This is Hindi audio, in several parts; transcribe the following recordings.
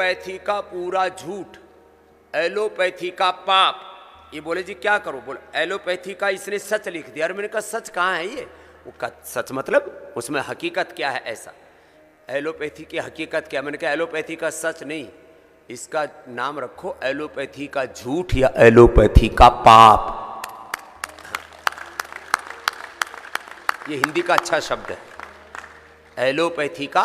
एलोपैथी का पूरा झूठ, एलोपैथी का पाप। ये बोले जी क्या करो, बोले एलोपैथी का इसने सच लिख दिया। और मैंने कहा सच कहाँ है ये? वो का सच मतलब उसमें हकीकत क्या है? ऐसा एलोपैथी की हकीकत क्या? मैंने कहा एलोपैथी का सच नहीं, इसका नाम रखो एलोपैथी का झूठ या एलोपैथी का पाप। ये हिंदी का अच्छा शब्द है, एलोपैथी का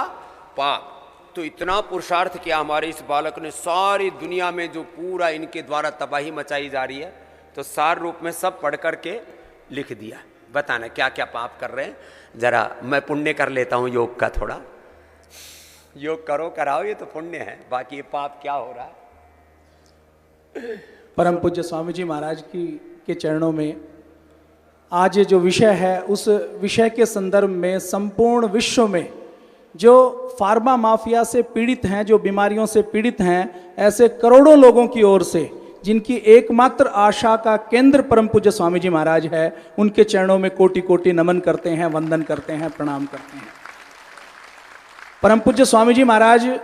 पाप। तो इतना पुरुषार्थ किया हमारे इस बालक ने, सारी दुनिया में जो पूरा इनके द्वारा तबाही मचाई जा रही है, तो सार रूप में सब पढ़ करके लिख दिया। बताना क्या क्या पाप कर रहे हैं, जरा मैं पुण्य कर लेता हूं योग का। थोड़ा योग करो, कराओ, ये तो पुण्य है, बाकी ये पाप क्या हो रहा है। परम पूज्य स्वामी जी महाराज के चरणों में आज ये जो विषय है, उस विषय के संदर्भ में संपूर्ण विश्व में जो फार्मा माफिया से पीड़ित हैं, जो बीमारियों से पीड़ित हैं, ऐसे करोड़ों लोगों की ओर से जिनकी एकमात्र आशा का केंद्र परम पूज्य स्वामी जी महाराज है, उनके चरणों में कोटि कोटि नमन करते हैं, वंदन करते हैं, प्रणाम करते हैं। परम पूज्य स्वामी जी महाराज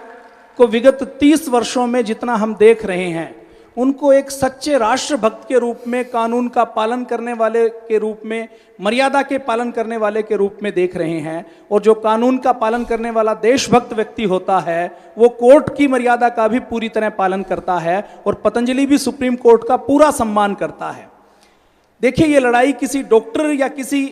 को विगत 30 वर्षों में जितना हम देख रहे हैं, उनको एक सच्चे राष्ट्रभक्त के रूप में, कानून का पालन करने वाले के रूप में, मर्यादा के पालन करने वाले के रूप में देख रहे हैं। और जो कानून का पालन करने वाला देशभक्त व्यक्ति होता है, वो कोर्ट की मर्यादा का भी पूरी तरह पालन करता है, और पतंजलि भी सुप्रीम कोर्ट का पूरा सम्मान करता है। देखिए, ये लड़ाई किसी डॉक्टर या किसी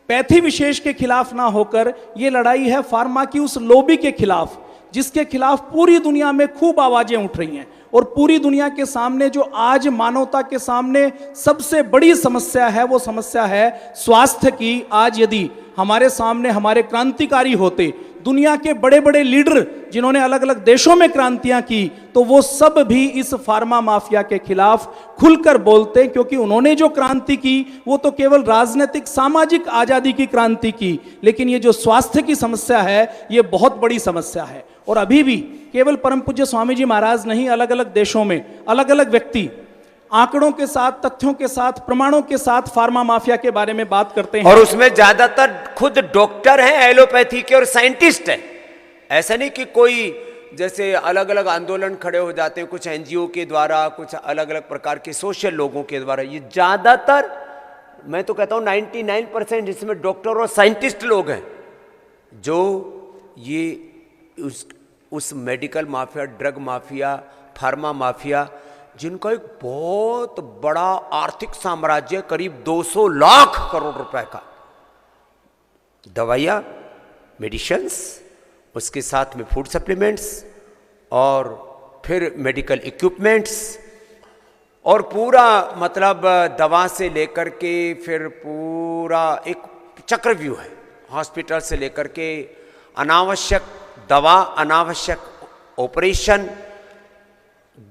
पैथी विशेष के खिलाफ ना होकर, ये लड़ाई है फार्मा की उस लॉबी के खिलाफ, जिसके खिलाफ पूरी दुनिया में खूब आवाजें उठ रही हैं। और पूरी दुनिया के सामने जो आज मानवता के सामने सबसे बड़ी समस्या है, वो समस्या है स्वास्थ्य की। आज यदि हमारे सामने हमारे क्रांतिकारी होते, दुनिया के बड़े बड़े लीडर जिन्होंने अलग अलग देशों में क्रांतियां की, तो वो सब भी इस फार्मा माफिया के खिलाफ खुलकर बोलते, क्योंकि उन्होंने जो क्रांति की वो तो केवल राजनीतिक सामाजिक आजादी की क्रांति की, लेकिन ये जो स्वास्थ्य की समस्या है, ये बहुत बड़ी समस्या है। और अभी भी केवल परम पूज्य स्वामी जी महाराज नहीं, अलग अलग देशों में अलग अलग व्यक्ति आंकड़ों के साथ, तथ्यों के साथ, प्रमाणों के साथ फार्मा माफिया के बारे में बात करते हैं। और उसमें ज्यादातर खुद डॉक्टर हैं एलोपैथी के और साइंटिस्ट हैं। ऐसा नहीं कि कोई जैसे अलग अलग आंदोलन खड़े हो जाते हैं कुछ एनजीओ के द्वारा, कुछ अलग अलग प्रकार के सोशल लोगों के द्वारा। ये ज्यादातर, मैं तो कहता हूं 99% इसमें डॉक्टर और साइंटिस्ट लोग हैं, जो ये उस medical mafia, drug mafia, pharma mafia, जिनका एक बहुत बड़ा आर्थिक साम्राज्य, करीब 200 लाख करोड़ रुपए का, दवाइयाँ, मेडिसिन्स, उसके साथ में फूड सप्लीमेंट्स, और फिर मेडिकल इक्विपमेंट्स, और पूरा मतलब दवा से लेकर के फिर पूरा एक चक्रव्यूह है, हॉस्पिटल से लेकर के अनावश्यक दवा, अनावश्यक ऑपरेशन,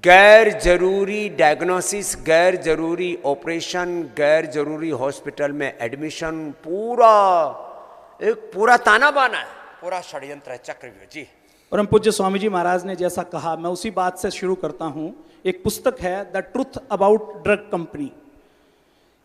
गैर जरूरी डायग्नोसिस, गैर जरूरी ऑपरेशन, गैर जरूरी हॉस्पिटल में एडमिशन, पूरा ताना बाना है, पूरा षड्यंत्र है, चक्रव्यूह। जी परम पूज्य स्वामी जी महाराज ने जैसा कहा, मैं उसी बात से शुरू करता हूं। एक पुस्तक है the truth about drug company.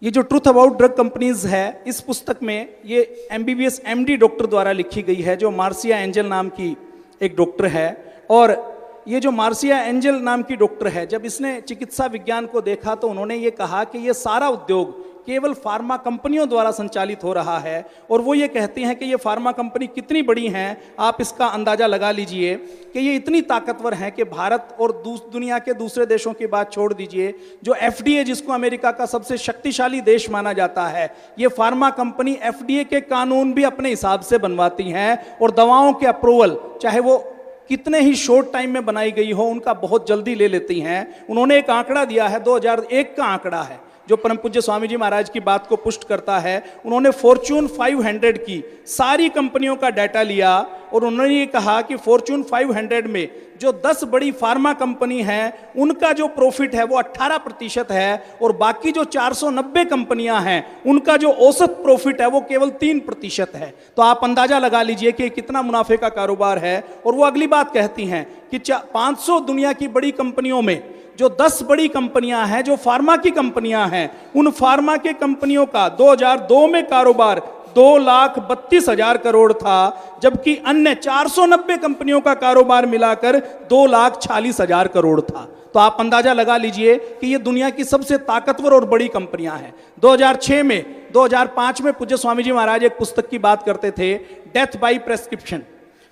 ये जो ट्रूथ अबाउट ड्रग कंपनीज है, इस पुस्तक में ये MBBS MD डॉक्टर द्वारा लिखी गई है, जो मार्सिया एंजल नाम की एक डॉक्टर है। और ये जो मार्सिया एंजल नाम की डॉक्टर है, जब इसने चिकित्सा विज्ञान को देखा, तो उन्होंने ये कहा कि ये सारा उद्योग केवल फार्मा कंपनियों द्वारा संचालित हो रहा है। और वो ये कहती हैं कि ये फार्मा कंपनी कितनी बड़ी हैं, आप इसका अंदाजा लगा लीजिए कि ये इतनी ताकतवर हैं कि भारत और दुनिया के दूसरे देशों की बात छोड़ दीजिए, जो FDA, जिसको अमेरिका का सबसे शक्तिशाली देश माना जाता है, ये फार्मा कंपनी FDA के कानून भी अपने हिसाब से बनवाती हैं, और दवाओं के अप्रूवल, चाहे वो कितने ही शॉर्ट टाइम में बनाई गई हो, उनका बहुत जल्दी ले लेती हैं। उन्होंने एक आंकड़ा दिया है, 2001 का आंकड़ा है, जो परम पूज्य स्वामी जी महाराज की बात को पुष्ट करता है। उन्होंने फॉर्च्यून 500 की सारी कंपनियों का डाटा लिया, और उन्होंने ये कहा कि फॉर्च्यून 500 में जो 10 बड़ी फार्मा कंपनी हैं, उनका जो प्रॉफिट है वो 18% है, और बाकी जो 490 कंपनियां हैं, उनका जो औसत प्रॉफिट है वो केवल 3% है। तो आप अंदाजा लगा लीजिए कि कितना मुनाफे का कारोबार है। और वो अगली बात कहती हैं कि 500 दुनिया की बड़ी कंपनियों में जो 10 बड़ी कंपनियां हैं, जो फार्मा की कंपनियां हैं, उन फार्मा के कंपनियों का 2002 में कारोबार 2,32,000 करोड़ था, जबकि अन्य 490 कंपनियों का कारोबार मिलाकर 2,46,000 करोड़ था। तो आप अंदाजा लगा लीजिए कि ये दुनिया की सबसे ताकतवर और बड़ी कंपनियां हैं। 2005 में पूज्य स्वामी जी महाराज एक पुस्तक की बात करते थे, डेथ बाय प्रेस्क्रिप्शन।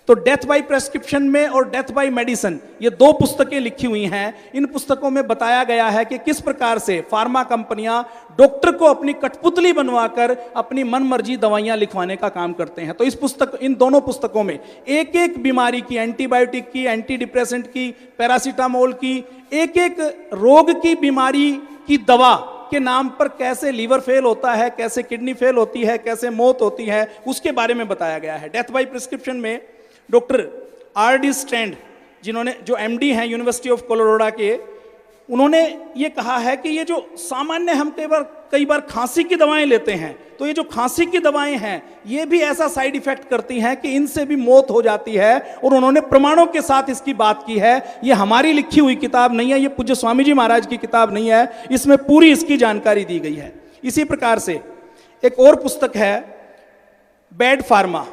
तो डेथ बाय प्रेस्क्रिप्शन में और डेथ बाय मेडिसिन, ये दो पुस्तकें लिखी हुई हैं। इन पुस्तकों में बताया गया है कि किस प्रकार से फार्मा कंपनियां डॉक्टर को अपनी कठपुतली बनवाकर अपनी मनमर्जी दवाइयां लिखवाने का काम करते हैं। तो इन दोनों पुस्तकों में एक एक बीमारी की, एंटीबायोटिक की, एंटी डिप्रेसेंट की, पैरासीटामोल की, एक एक रोग की बीमारी की दवा के नाम पर कैसे लीवर फेल होता है, कैसे किडनी फेल होती है, कैसे मौत होती है, उसके बारे में बताया गया है। डेथ बाय प्रिस्क्रिप्शन में डॉक्टर R.D. स्टैंड, जो MD हैं यूनिवर्सिटी ऑफ कोलोराडो के, उन्होंने ये कहा है कि ये जो सामान्य हम कई बार खांसी की दवाएं लेते हैं, तो ये जो खांसी की दवाएं हैं ये भी ऐसा साइड इफेक्ट करती हैं कि इनसे भी मौत हो जाती है। और उन्होंने प्रमाणों के साथ इसकी बात की है। ये हमारी लिखी हुई किताब नहीं है, ये पूज्य स्वामी जी महाराज की किताब नहीं है, इसमें पूरी इसकी जानकारी दी गई है। इसी प्रकार से एक और पुस्तक है बैड फार्मा।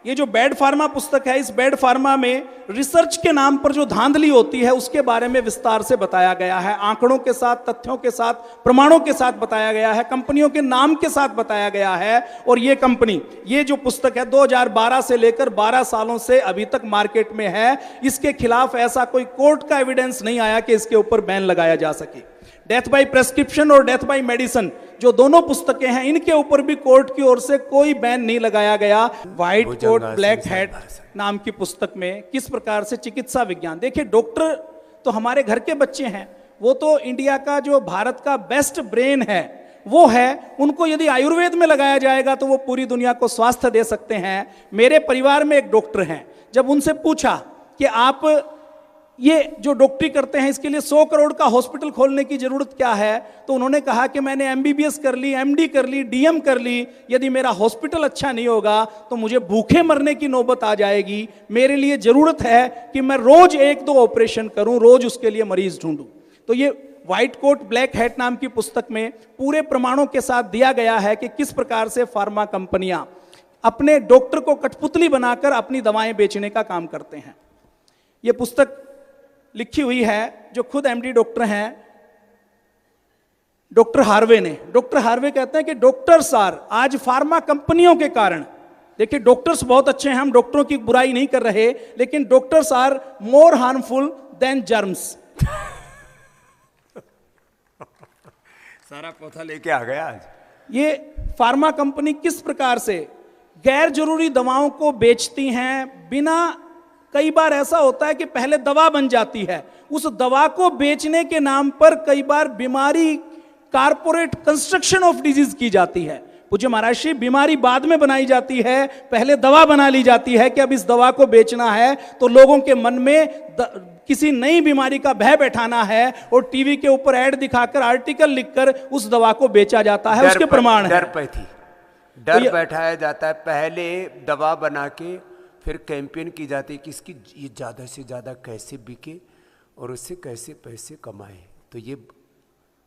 ये जो बैड फार्मा पुस्तक है, इस बैड फार्मा में रिसर्च के नाम पर जो धांधली होती है उसके बारे में विस्तार से बताया गया है। आंकड़ों के साथ, तथ्यों के साथ, प्रमाणों के साथ बताया गया है, कंपनियों के नाम के साथ बताया गया है। और ये जो पुस्तक है 2012 से लेकर 12 सालों से अभी तक मार्केट में है। इसके खिलाफ ऐसा कोई कोर्ट का एविडेंस नहीं आया कि इसके ऊपर बैन लगाया जा सके। डेथ बाय प्रेस्क्रिप्शन और डेथ बाय मेडिसिन जो दोनों पुस्तकें हैं, इनके ऊपर भी कोर्ट की ओर से कोई बैन नहीं लगाया गया। व्हाइट कोट ब्लैक हैट नाम की पुस्तक में किस प्रकार से चिकित्सा विज्ञान, देखिए डॉक्टर तो हमारे घर के बच्चे हैं, वो तो इंडिया का, जो भारत का बेस्ट ब्रेन है वो है। उनको यदि आयुर्वेद में लगाया जाएगा तो वो पूरी दुनिया को स्वास्थ्य दे सकते हैं। मेरे परिवार में एक डॉक्टर हैं, जब उनसे पूछा कि आप ये जो डॉक्टरी करते हैं इसके लिए 100 करोड़ का हॉस्पिटल खोलने की जरूरत क्या है, तो उन्होंने कहा कि मैंने MBBS कर ली, MD कर ली, DM कर ली, यदि मेरा हॉस्पिटल अच्छा नहीं होगा तो मुझे भूखे मरने की नौबत आ जाएगी। मेरे लिए जरूरत है कि मैं रोज 1-2 ऑपरेशन करूं, रोज उसके लिए मरीज ढूंढूं। तो ये व्हाइट कोट ब्लैक हैट नाम की पुस्तक में पूरे प्रमाणों के साथ दिया गया है कि किस प्रकार से फार्मा कंपनियां अपने डॉक्टर को कठपुतली बनाकर अपनी दवाएं बेचने का काम करते हैं। यह पुस्तक लिखी हुई है जो खुद MD डॉक्टर हैं, डॉक्टर हार्वे ने। डॉक्टर हार्वे कहते हैं कि डॉक्टर्स आज फार्मा कंपनियों के कारण, देखिए डॉक्टर्स बहुत अच्छे हैं, हम डॉक्टरों की बुराई नहीं कर रहे, लेकिन doctors are more harmful than germs. सारा पोथा लेके आ गया आज। ये फार्मा कंपनी किस प्रकार से गैर जरूरी दवाओं को बेचती हैं बिना, कई बार ऐसा होता है कि पहले दवा बन जाती है, उस दवा को बेचने के नाम पर कई बार बीमारी, कारपोरेट कंस्ट्रक्शन ऑफ डिजीज की जाती है। पूज्य महाराज श्री, बीमारी बाद में बनाई जाती है, पहले दवा बना ली जाती है कि अब इस दवा को बेचना है, तो लोगों के मन में किसी नई बीमारी का भय बैठाना है और टीवी के ऊपर ऐड दिखाकर, आर्टिकल लिखकर उस दवा को बेचा जाता है। उसके प्रमाण है, डर बैठाया जाता है, पहले दवा बना के फिर कैंपेन की जाती है कि इसकी ये ज़्यादा से ज़्यादा कैसे बिके और उससे कैसे पैसे कमाए। तो ये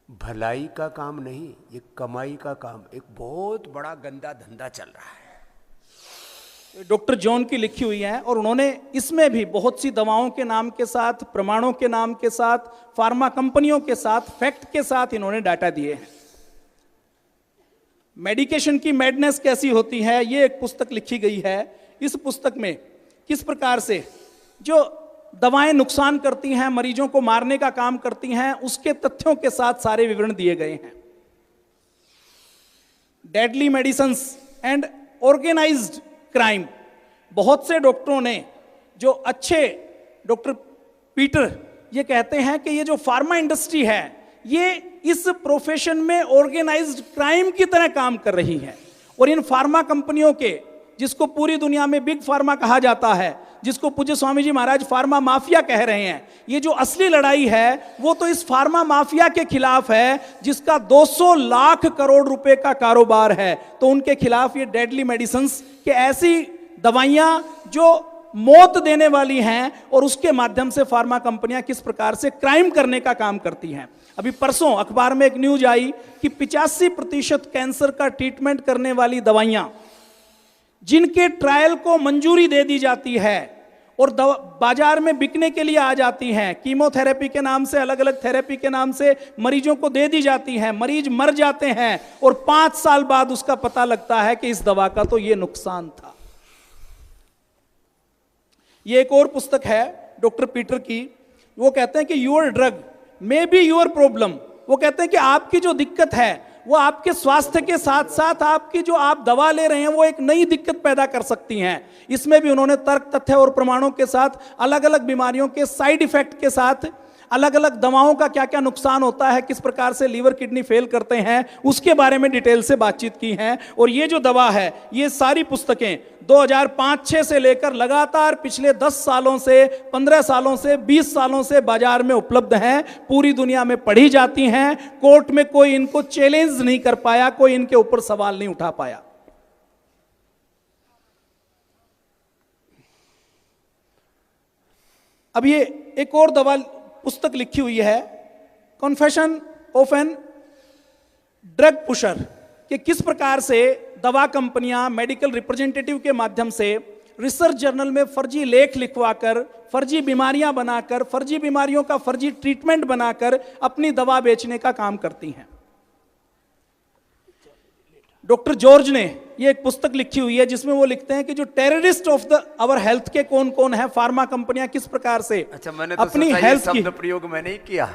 भलाई का काम नहीं, ये कमाई का काम, एक बहुत बड़ा गंदा धंधा चल रहा है। डॉक्टर जॉन की लिखी हुई है और उन्होंने इसमें भी बहुत सी दवाओं के नाम के साथ, प्रमाणों के नाम के साथ, फार्मा कंपनियों के साथ, फैक्ट के साथ इन्होंने डाटा दिए हैं। मेडिकेशन की मैडनेस कैसी होती है, ये एक पुस्तक लिखी गई है। इस पुस्तक में किस प्रकार से जो दवाएं नुकसान करती हैं, मरीजों को मारने का काम करती हैं, उसके तथ्यों के साथ सारे विवरण दिए गए हैं। Deadly medicines and organised crime, बहुत से डॉक्टरों ने, जो अच्छे डॉक्टर पीटर ये कहते हैं कि ये जो फार्मा इंडस्ट्री है ये इस प्रोफेशन में ऑर्गेनाइज्ड क्राइम की तरह काम कर रही है। और इन फार्मा कंपनियों के, जिसको पूरी दुनिया में बिग फार्मा कहा जाता है, जिसको पूज्य स्वामी जी महाराज फार्मा माफिया कह रहे हैं, ये जो असली लड़ाई है वो तो इस फार्मा माफिया के खिलाफ है, जिसका 200 लाख करोड़ रुपए का कारोबार है। तो उनके खिलाफ ये डेडली मेडिसिन्स के ऐसी दवाइयां जो मौत देने वाली हैं, और उसके माध्यम से फार्मा कंपनियां किस प्रकार से क्राइम करने का काम करती हैं। अभी परसों अखबार में एक न्यूज आई कि 85% कैंसर का ट्रीटमेंट करने वाली दवाइयां जिनके ट्रायल को मंजूरी दे दी जाती है और बाजार में बिकने के लिए आ जाती हैं, कीमोथेरेपी के नाम से, अलग अलग थेरेपी के नाम से मरीजों को दे दी जाती हैं, मरीज मर जाते हैं और 5 साल बाद उसका पता लगता है कि इस दवा का तो ये नुकसान था। ये एक और पुस्तक है डॉक्टर पीटर की, वो कहते हैं कि your drug may be your problem. वो कहते हैं कि आपकी जो दिक्कत है वो आपके स्वास्थ्य के साथ साथ आपकी जो आप दवा ले रहे हैं वो एक नई दिक्कत पैदा कर सकती हैं। इसमें भी उन्होंने तर्क, तथ्य और प्रमाणों के साथ अलग अलग बीमारियों के साइड इफेक्ट के साथ अलग अलग दवाओं का क्या क्या नुकसान होता है, किस प्रकार से लीवर किडनी फेल करते हैं, उसके बारे में डिटेल से बातचीत की है। और ये जो दवा है, ये सारी पुस्तकें 2005-06 से लेकर लगातार पिछले 10 सालों से, 15 सालों से, 20 सालों से बाजार में उपलब्ध हैं, पूरी दुनिया में पढ़ी जाती हैं। कोर्ट में कोई इनको चैलेंज नहीं कर पाया, कोई इनके ऊपर सवाल नहीं उठा पाया। अब ये एक और दवा पुस्तक लिखी हुई है, confession of an drug pusher, कि किस प्रकार से दवा कंपनियां मेडिकल रिप्रेजेंटेटिव के माध्यम से रिसर्च जर्नल में फर्जी लेख लिखवाकर, फर्जी बीमारियां बनाकर, फर्जी बीमारियों का फर्जी ट्रीटमेंट बनाकर अपनी दवा बेचने का काम करती हैं। डॉक्टर जॉर्ज ने ये एक पुस्तक लिखी हुई है जिसमें वो लिखते हैं कि जो terrorist of the our health के कौन कौन है, फार्मा कंपनियां किस प्रकार से मैंने तो अपनी हेल्थ की प्रयोग मैंने ही किया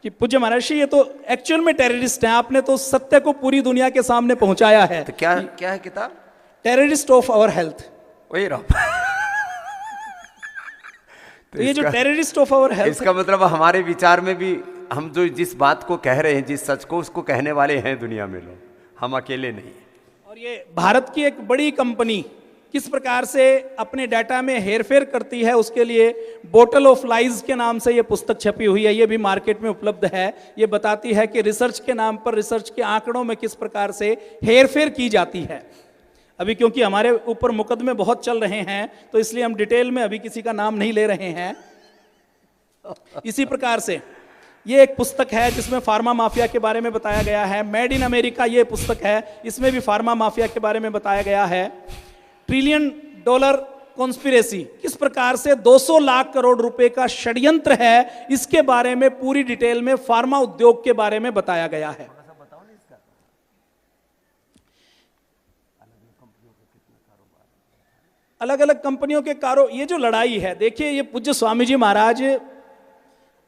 कि पूज्य महाराज ये तो एक्चुअल में टेररिस्ट हैं, आपने तो सत्य को पूरी दुनिया के सामने पहुंचाया है। तो क्या क्या है किताब? Terrorist of our health. वही रहो। तो ये जो टेररिस्ट ऑफ आवर हेल्थ, इसका मतलब हमारे विचार में भी हम जो जिस बात को कह रहे हैं, जिस सच को, उसको कहने वाले हैं दुनिया में लोग, हम अकेले नहीं। और ये भारत की एक बड़ी कंपनी किस प्रकार से अपने डाटा में हेरफेर करती है, उसके लिए बोटल ऑफ लाइज के नाम से ये पुस्तक छपी हुई है, ये भी मार्केट में उपलब्ध है। ये बताती है कि रिसर्च के नाम पर, रिसर्च के आंकड़ों में किस प्रकार से हेरफेर की जाती है। अभी क्योंकि हमारे ऊपर मुकदमे बहुत चल रहे हैं तो इसलिए हम डिटेल में अभी किसी का नाम नहीं ले रहे हैं। इसी प्रकार से ये एक पुस्तक है जिसमें फार्मा माफिया के बारे में बताया गया है, मेड इन अमेरिका ये पुस्तक है, इसमें भी फार्मा माफिया के बारे में बताया गया है। $1 ट्रिलियन कॉन्स्पिरेसी, किस प्रकार से 200 लाख करोड़ रुपए का षड्यंत्र है, इसके बारे में पूरी डिटेल में फार्मा उद्योग के बारे में बताया गया है। अलग अलग कंपनियों के ये जो लड़ाई है, देखिए ये पूज्य स्वामी जी महाराज,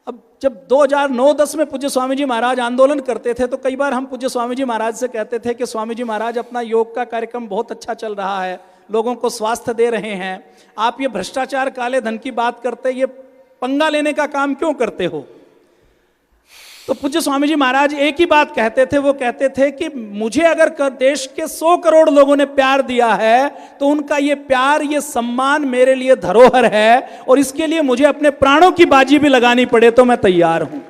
अब जब 2009-10 में पूज्य स्वामी जी महाराज आंदोलन करते थे तो कई बार हम पूज्य स्वामी जी महाराज से कहते थे कि स्वामी जी महाराज अपना योग का कार्यक्रम बहुत अच्छा चल रहा है, लोगों को स्वास्थ्य दे रहे हैं, आप ये भ्रष्टाचार, काले धन की बात करते, ये पंगा लेने का काम क्यों करते हो? तो पूज्य स्वामी जी महाराज एक ही बात कहते थे, वो कहते थे कि मुझे अगर देश के 100 करोड़ लोगों ने प्यार दिया है तो उनका ये प्यार, ये सम्मान मेरे लिए धरोहर है और इसके लिए मुझे अपने प्राणों की बाजी भी लगानी पड़े तो मैं तैयार हूं।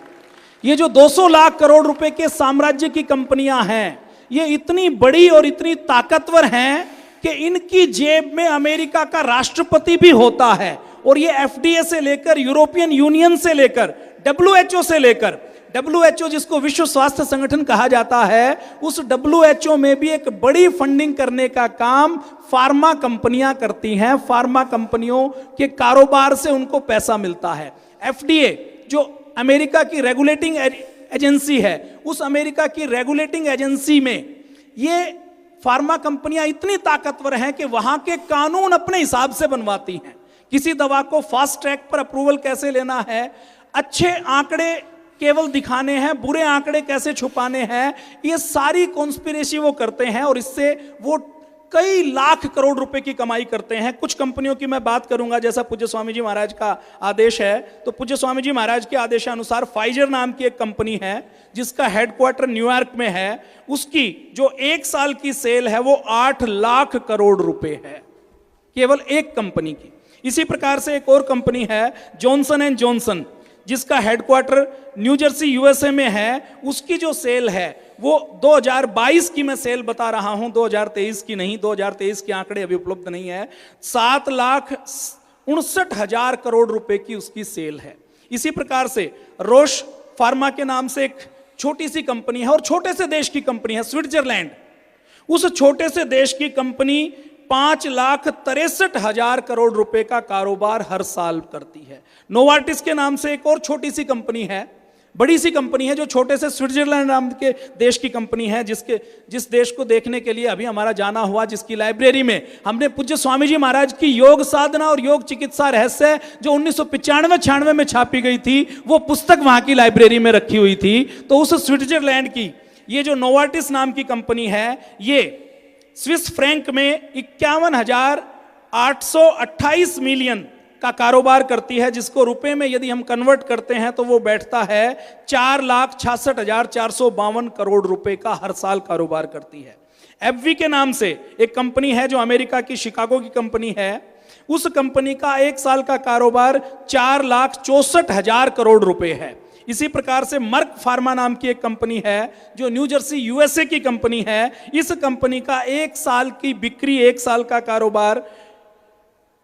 ये जो 200 लाख करोड़ रुपए के साम्राज्य की कंपनियां हैं, ये इतनी बड़ी और इतनी ताकतवर हैं कि इनकी जेब में अमेरिका का राष्ट्रपति भी होता है और ये FDA से लेकर, यूरोपियन यूनियन से लेकर, WHO से लेकर, WHO जिसको विश्व स्वास्थ्य संगठन कहा जाता है, उस WHO में भी एक बड़ी फंडिंग करने का काम फार्मा कंपनियां करती हैं। फार्मा कंपनियों के कारोबार से उनको पैसा मिलता है। FDA जो अमेरिका की रेगुलेटिंग एजेंसी है, उस अमेरिका की रेगुलेटिंग एजेंसी में ये फार्मा कंपनियां इतनी ताकतवर हैं कि वहां के कानून अपने हिसाब से बनवाती हैं। किसी दवा को फास्ट ट्रैक पर अप्रूवल कैसे लेना है, अच्छे आंकड़े केवल दिखाने हैं, बुरे आंकड़े कैसे छुपाने हैं, ये सारी कॉन्स्पिरेसी वो करते हैं और इससे वो कई लाख करोड़ रुपए की कमाई करते हैं। कुछ कंपनियों की मैं बात करूंगा, जैसा पूज्य स्वामी जी महाराज का आदेश है, तो पूज्य स्वामी जी महाराज के आदेशानुसार फाइजर नाम की एक कंपनी है जिसका हेडक्वार्टर न्यूयॉर्क में है, उसकी जो 1 साल की सेल है वो 8 लाख करोड़ रुपए है, केवल एक कंपनी की। इसी प्रकार से एक और कंपनी है जॉनसन एंड जॉनसन, जिसका हेडक्वार्टर न्यू जर्सी USA में है, उसकी जो सेल है वो 2022 की मैं सेल बता रहा हूं, 2023 की नहीं, 2023 के आंकड़े अभी उपलब्ध नहीं है, 7,69,000 करोड़ रुपए की उसकी सेल है। इसी प्रकार से रोश फार्मा के नाम से एक छोटी सी कंपनी है और छोटे से देश की कंपनी है, स्विट्जरलैंड। उस छोटे से देश की कंपनी 5,63,000 करोड़ रुपए का कारोबार हर साल करती है। नोवार्टिस के नाम से एक और छोटी सी कंपनी है, बड़ी सी कंपनी है, जो छोटे से स्विट्जरलैंड नाम के देश की कंपनी है, जिस देश को देखने के लिए अभी हमारा जाना हुआ, जिसकी लाइब्रेरी में हमने पूज्य स्वामी जी महाराज की योग साधना और योग चिकित्सा रहस्य जो 1995-96 में छापी गई थी, वो पुस्तक वहां की लाइब्रेरी में रखी हुई थी। तो उस स्विट्जरलैंड की ये जो नोवार्टिस नाम की कंपनी है, ये स्विस फ्रैंक में 51,828 मिलियन का कारोबार करती है, जिसको रुपए में यदि हम कन्वर्ट करते हैं तो वो बैठता है 4,66,452 करोड़ रुपए का हर साल कारोबार करती है। एफवी के नाम से एक कंपनी है जो अमेरिका की शिकागो की कंपनी है, उस कंपनी का एक साल का कारोबार 4,64,000 करोड़ रुपए है। इसी प्रकार से मर्क फार्मा नाम की एक कंपनी है जो न्यू जर्सी यूएसए की कंपनी है, इस कंपनी का एक साल की बिक्री, एक साल का कारोबार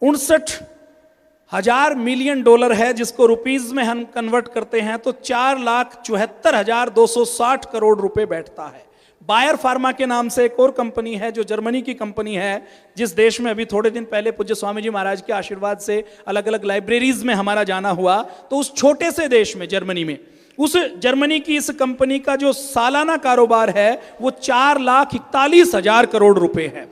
59,000 मिलियन डॉलर है, जिसको रुपीज में हम कन्वर्ट करते हैं तो 4,74,260 करोड़ रुपए बैठता है। बायर फार्मा के नाम से एक और कंपनी है जो जर्मनी की कंपनी है, जिस देश में अभी थोड़े दिन पहले पूज्य स्वामी जी महाराज के आशीर्वाद से अलग अलग लाइब्रेरीज में हमारा जाना हुआ, तो उस छोटे से देश में, जर्मनी में, उस जर्मनी की इस कंपनी का जो सालाना कारोबार है वो 4,41,000 करोड़ रुपए है।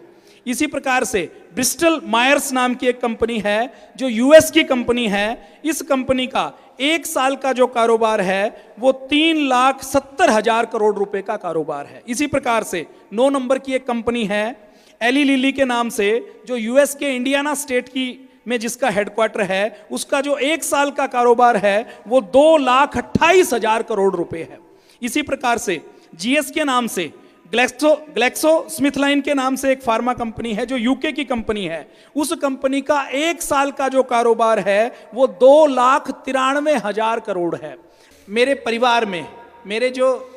इसी प्रकार से ब्रिस्टल मायर्स नाम की एक कंपनी है जो यूएस की कंपनी है, इस कंपनी का एक साल का जो कारोबार है वो 3,70,000 करोड़ रुपए का कारोबार है। इसी प्रकार से 9 नंबर की एक कंपनी है एली लिली के नाम से, जो यूएस के इंडियाना स्टेट की में जिसका हेडक्वार्टर है, उसका जो एक साल का कारोबार है वो 2,28,000 करोड़ रुपए है। इसी प्रकार से जीएस के नाम से ग्लेक्सो स्मिथलाइन के नाम से एक फार्मा कंपनी है जो यूके की कंपनी है, उस कंपनी का एक साल का जो कारोबार है वो 2,93,000 करोड़ है। मेरे परिवार में मेरे जो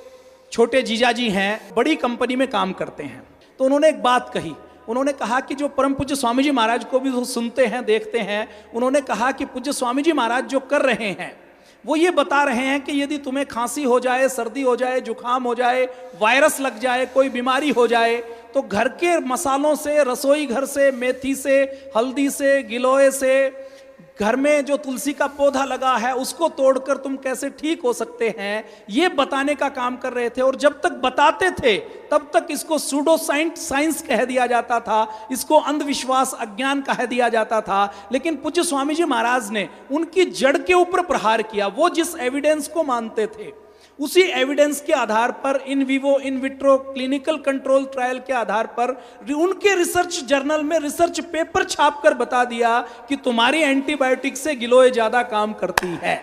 छोटे जीजाजी हैं बड़ी कंपनी में काम करते हैं, तो उन्होंने एक बात कही, उन्होंने कहा कि जो परम पूज्य स्वामी जी महाराज को भी सुनते हैं, देखते हैं, उन्होंने कहा कि पूज्य स्वामी जी महाराज जो कर रहे हैं वो ये बता रहे हैं कि यदि तुम्हें खांसी हो जाए, सर्दी हो जाए, जुकाम हो जाए, वायरस लग जाए, कोई बीमारी हो जाए, तो घर के मसालों से, रसोई घर से, मेथी से, हल्दी से, गिलोय से, घर में जो तुलसी का पौधा लगा है उसको तोड़कर तुम कैसे ठीक हो सकते हैं, ये बताने का काम कर रहे थे। और जब तक बताते थे तब तक इसको सूडो साइंस कह दिया जाता था, इसको अंधविश्वास, अज्ञान कह दिया जाता था। लेकिन पूज्य स्वामी जी महाराज ने उनकी जड़ के ऊपर प्रहार किया। वो जिस एविडेंस को मानते थे उसी एविडेंस के आधार पर, in vivo, in vitro, clinical control trial के आधार पर उनके रिसर्च जर्नल में रिसर्च पेपर छापकर बता दिया कि तुम्हारी एंटीबायोटिक से गिलोय ज्यादा काम करती है।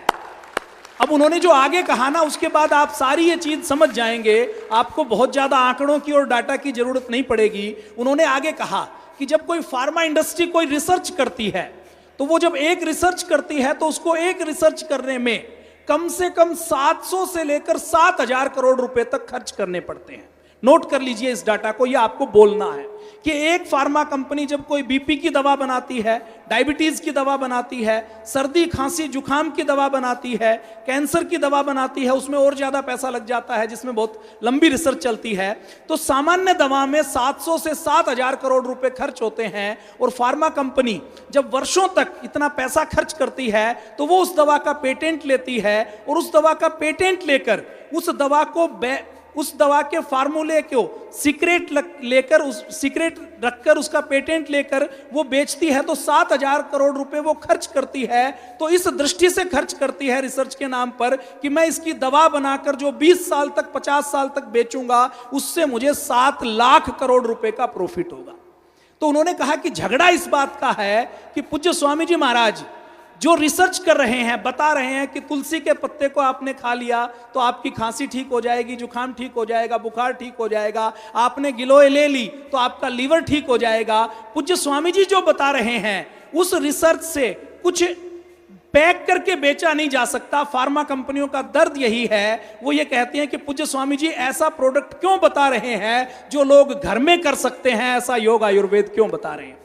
अब उन्होंने जो आगे कहा ना, उसके बाद आप सारी ये चीज समझ जाएंगे, आपको बहुत ज्यादा आंकड़ों की और डाटा की जरूरत नहीं पड़ेगी। उन्होंने आगे कहा कि जब कोई फार्मा इंडस्ट्री कोई रिसर्च करती है, तो वो जब एक रिसर्च करती है तो उसको एक रिसर्च करने में कम से कम 700 से लेकर 7,000 करोड़ रुपए तक खर्च करने पड़ते हैं। नोट कर लीजिए इस डाटा को, ये आपको बोलना है कि एक फार्मा कंपनी जब कोई बीपी की दवा बनाती है, डायबिटीज की दवा बनाती है, सर्दी खांसी जुकाम की दवा बनाती है, कैंसर की दवा बनाती है, उसमें और ज्यादा पैसा लग जाता है, जिसमें बहुत लंबी रिसर्च चलती है। तो सामान्य दवा में 700 से 7,000 करोड़ रुपए खर्च होते हैं। और फार्मा कंपनी जब वर्षों तक इतना पैसा खर्च करती है तो वो उस दवा का पेटेंट लेती है, और उस दवा का पेटेंट लेकर उस दवा के फार्मूले को सीक्रेट लेकर, उस सीक्रेट रखकर, उसका पेटेंट लेकर वो बेचती है। तो 7,000 करोड़ रुपए वो खर्च करती है। तो इस दृष्टि से खर्च करती है रिसर्च के नाम पर कि मैं इसकी दवा बनाकर जो 20 साल तक, 50 साल तक बेचूंगा, उससे मुझे 7 लाख करोड़ रुपए का प्रॉफिट होगा। तो उन्होंने कहा कि झगड़ा इस बात का है कि पूज्य स्वामी जी महाराज जो रिसर्च कर रहे हैं, बता रहे हैं कि तुलसी के पत्ते को आपने खा लिया तो आपकी खांसी ठीक हो जाएगी, जुकाम ठीक हो जाएगा, बुखार ठीक हो जाएगा, आपने गिलोय ले ली तो आपका लीवर ठीक हो जाएगा। पूज्य स्वामी जी जो बता रहे हैं उस रिसर्च से कुछ पैक करके बेचा नहीं जा सकता। फार्मा कंपनियों का दर्द यही है, वो ये कहते हैं कि पूज्य स्वामी जी ऐसा प्रोडक्ट क्यों बता रहे हैं जो लोग घर में कर सकते हैं, ऐसा योग आयुर्वेद क्यों बता रहे हैं।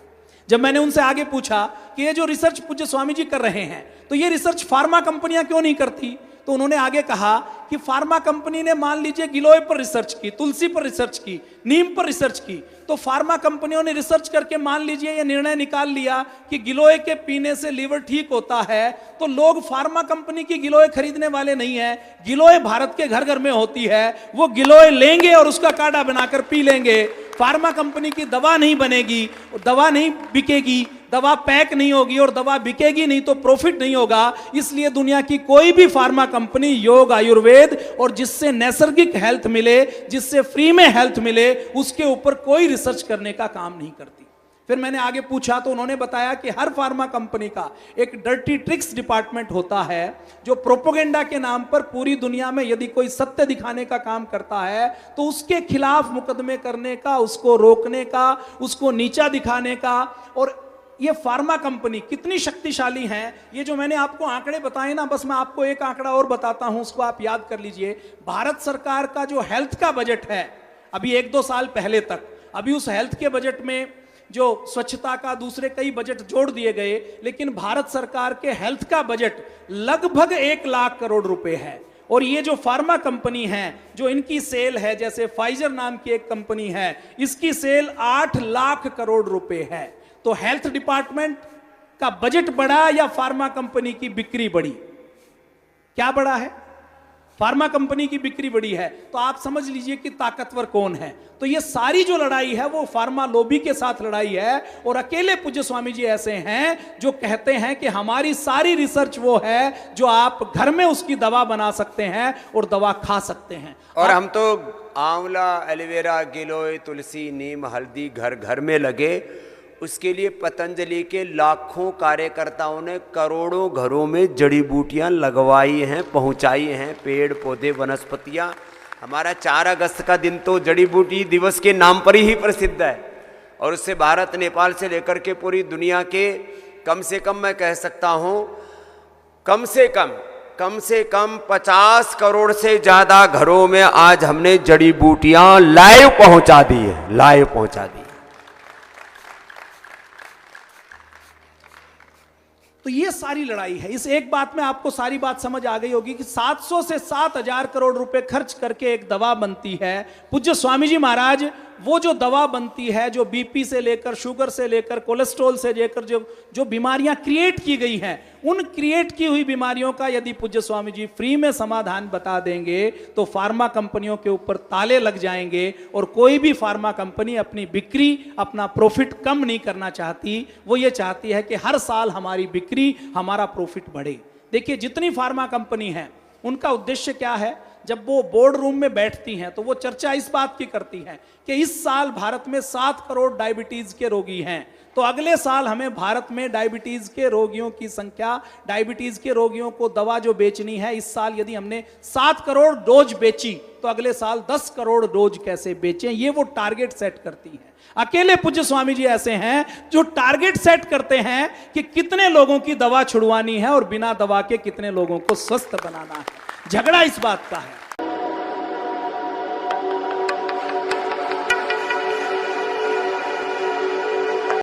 जब मैंने उनसे आगे पूछा कि ये जो रिसर्च पूज्य स्वामी जी कर रहे हैं, तो ये रिसर्च फार्मा कंपनियां क्यों नहीं करती, तो उन्होंने आगे कहा कि फार्मा कंपनी ने मान लीजिए गिलोय पर रिसर्च की, तुलसी पर रिसर्च की, नीम पर रिसर्च की, तो फार्मा कंपनियों ने रिसर्च करके मान लीजिए ये निर्णय निकाल लिया कि गिलोय के पीने से लीवर ठीक होता है, तो लोग फार्मा कंपनी की गिलोय खरीदने वाले नहीं है। गिलोय भारत के घर घर में होती है, वो गिलोय लेंगे और उसका काढ़ा बनाकर पी लेंगे। फार्मा कंपनी की दवा नहीं बनेगी, दवा नहीं बिकेगी, दवा पैक नहीं होगी और दवा बिकेगी नहीं तो प्रॉफिट नहीं होगा। इसलिए दुनिया की कोई भी फार्मा कंपनी योग, आयुर्वेद और जिससे नैसर्गिक हेल्थ मिले, जिससे फ्री में हेल्थ मिले, उसके ऊपर कोई रिसर्च करने का काम नहीं करती। फिर मैंने आगे पूछा तो उन्होंने बताया कि हर फार्मा कंपनी का एक डर्टी ट्रिक्स डिपार्टमेंट होता है, जो प्रोपोगेंडा के नाम पर पूरी दुनिया में यदि कोई सत्य दिखाने का काम करता है तो उसके खिलाफ मुकदमे करने का, उसको रोकने का, उसको नीचा दिखाने का। और ये फार्मा कंपनी कितनी शक्तिशाली हैं, ये जो मैंने आपको आंकड़े बताए ना, बस मैं आपको एक आंकड़ा और बताता हूं, उसको आप याद कर लीजिए। भारत सरकार का जो हेल्थ का बजट है अभी 1-2 साल पहले तक, अभी उस हेल्थ के बजट में जो स्वच्छता का दूसरे कई बजट जोड़ दिए गए, लेकिन भारत सरकार के हेल्थ का बजट लगभग 1 लाख करोड़ रुपए है। और ये जो फार्मा कंपनी है, जो इनकी सेल है, जैसे फाइजर नाम की एक कंपनी है, इसकी सेल 8 लाख करोड़ रुपए है। तो हेल्थ डिपार्टमेंट का बजट बढ़ा या फार्मा कंपनी की बिक्री बढ़ी? क्या बढ़ा है? फार्मा कंपनी की बिक्री बढ़ी है। तो आप समझ लीजिए कि ताकतवर कौन है। तो ये सारी जो लड़ाई है वो फार्मा लॉबी के साथ लड़ाई है। और अकेले पूज्य स्वामी जी ऐसे हैं जो कहते हैं कि हमारी सारी रिसर्च वो है जो आप घर में उसकी दवा बना सकते हैं और दवा खा सकते हैं। और हम तो आंवला, एलोवेरा, गिलोय, तुलसी, नीम, हल्दी घर घर में लगे, उसके लिए पतंजलि के लाखों कार्यकर्ताओं ने करोड़ों घरों में जड़ी बूटियां लगवाई हैं, पहुंचाई हैं, पेड़ पौधे, वनस्पतियां। हमारा 4 अगस्त का दिन तो जड़ी बूटी दिवस के नाम पर ही प्रसिद्ध है। और उससे भारत, नेपाल से लेकर के पूरी दुनिया के कम से कम मैं कह सकता हूं, कम से कम 50 करोड़ से ज़्यादा घरों में आज हमने जड़ी बूटियां लाइव पहुंचा दी है, लाइव पहुंचा दी। तो ये सारी लड़ाई है। इस एक बात में आपको सारी बात समझ आ गई होगी कि 700 से 7000 करोड़ रुपए खर्च करके एक दवा बनती है। पूज्य स्वामी जी महाराज वो जो दवा बनती है, जो बीपी से लेकर, शुगर से लेकर, कोलेस्ट्रॉल से लेकर जो बीमारियां क्रिएट की गई हैं, उन क्रिएट की हुई बीमारियों का यदि पूज्य स्वामी जी फ्री में समाधान बता देंगे तो फार्मा कंपनियों के ऊपर ताले लग जाएंगे। और कोई भी फार्मा कंपनी अपनी बिक्री, अपना प्रॉफिट कम नहीं करना चाहती। वो ये चाहती है कि हर साल हमारी बिक्री, हमारा प्रॉफिट बढ़े। देखिए जितनी फार्मा कंपनी है उनका उद्देश्य क्या है? जब वो बोर्ड रूम में बैठती हैं तो वो चर्चा इस बात की करती हैं कि इस साल भारत में 7 करोड़ डायबिटीज के रोगी हैं, तो अगले साल हमें भारत में डायबिटीज के रोगियों की संख्या, डायबिटीज के रोगियों को दवा जो बेचनी है, इस साल यदि हमने 7 करोड़ डोज बेची तो अगले साल 10 करोड़ डोज कैसे बेचें, ये वो टारगेट सेट करती है। अकेले पूज्य स्वामी जी ऐसे हैं जो टारगेट सेट करते हैं कि कितने लोगों की दवा छुड़वानी है और बिना दवा के कितने लोगों को स्वस्थ बनाना है। झगड़ा इस बात का है।